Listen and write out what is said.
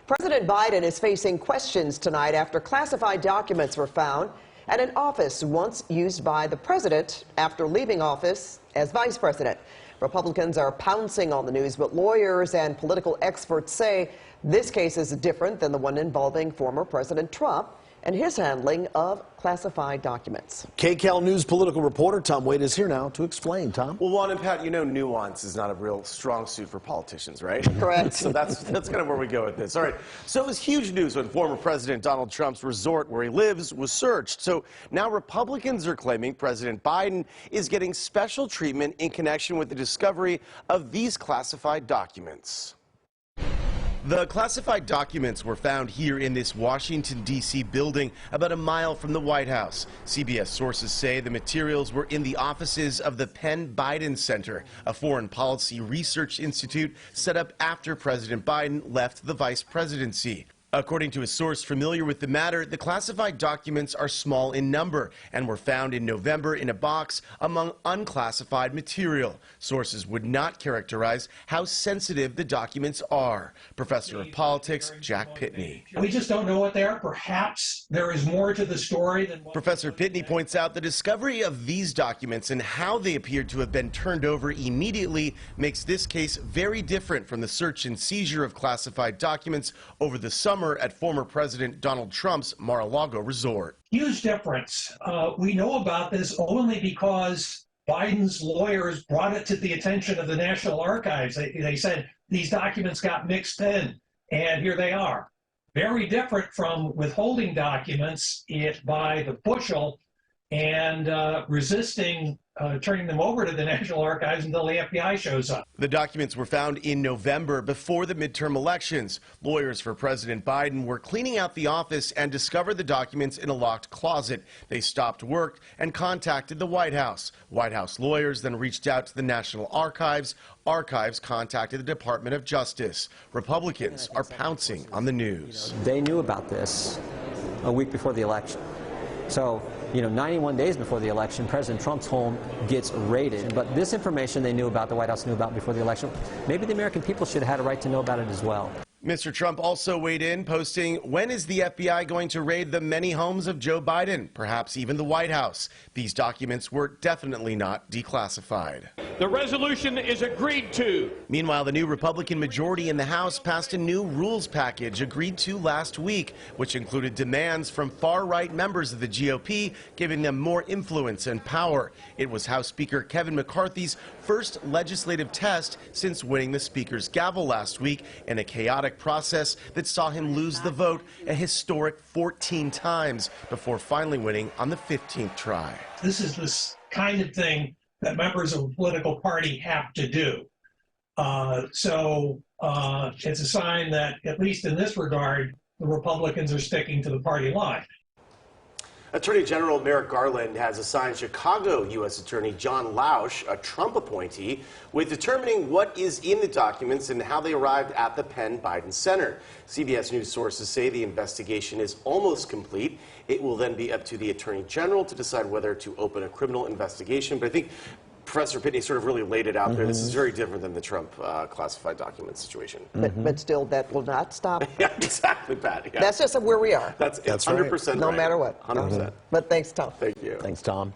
President Biden is facing questions tonight after classified documents were found at an office once used by the president after leaving office as vice president. Republicans are pouncing on the news, but lawyers and political experts say this case is different than the one involving former President Trump and his handling of classified documents. KCAL News political reporter Tom Wade is here now to explain. Tom? Well, Juan and Pat, you know nuance is not a real strong suit for politicians, right? Correct. So that's kind of where we go with this. All right. So it was huge news when former President Donald Trump's resort where he lives was searched. So now Republicans are claiming President Biden is getting special treatment in connection with the discovery of these classified documents. The classified documents were found here in this Washington, D.C. building about a mile from the White House. CBS sources say the materials were in the offices of the Penn Biden Center, a foreign policy research institute set up after President Biden left the vice presidency. According to a source familiar with the matter, the classified documents are small in number and were found in November in a box among unclassified material. Sources would not characterize how sensitive the documents are. Professor of Politics Jack Pitney. We just don't know what they are. Perhaps there is more to the story than what Professor Pitney points out the discovery of these documents and how they appear to have been turned over immediately makes this case very different from the search and seizure of classified documents over the summer at former President Donald Trump's Mar-a-Lago resort. Huge difference. We know about this only because Biden's lawyers brought it to the attention of the National Archives. They said these documents got mixed in, and here they are. Very different from withholding documents by the bushel and resisting turning them over to the National Archives until the FBI shows up. The documents were found in November before the midterm elections. Lawyers for President Biden were cleaning out the office and discovered the documents in a locked closet. They stopped work and contacted the White House. White House lawyers then reached out to the National Archives. Archives contacted the Department of Justice. Republicans are pouncing on the news. They knew about this a week before the election. So, 91 days before the election, President Trump's home gets raided. But this information they knew about, the White House knew about before the election. Maybe the American people should have had a right to know about it as well. Mr. Trump also weighed in, posting, when is the FBI going to raid the many homes of Joe Biden, perhaps even the White House? These documents were definitely not declassified. The resolution is agreed to. Meanwhile, the new Republican majority in the House passed a new rules package agreed to last week, which included demands from far-right members of the GOP, giving them more influence and power. It was House Speaker Kevin McCarthy's first legislative test since winning the Speaker's gavel last week in a chaotic process that saw him lose the vote a historic 14 times before finally winning on the 15th try. This is this kind of thing that members of a political party have to do. So it's a sign that, at least in this regard, the Republicans are sticking to the party line. Attorney General Merrick Garland has assigned Chicago U.S. Attorney John Lausch, a Trump appointee, with determining what is in the documents and how they arrived at the Penn Biden Center. CBS News sources say the investigation is almost complete. It will then be up to the Attorney General to decide whether to open a criminal investigation. But I think Professor Pitney sort of really laid it out there. This is very different than the Trump classified document situation. But still, that will not stop. Yeah, exactly, Pat. Yeah. That's just where we are. That's 100% No right. matter what. 100%. But thanks, Tom. Thank you. Thanks, Tom.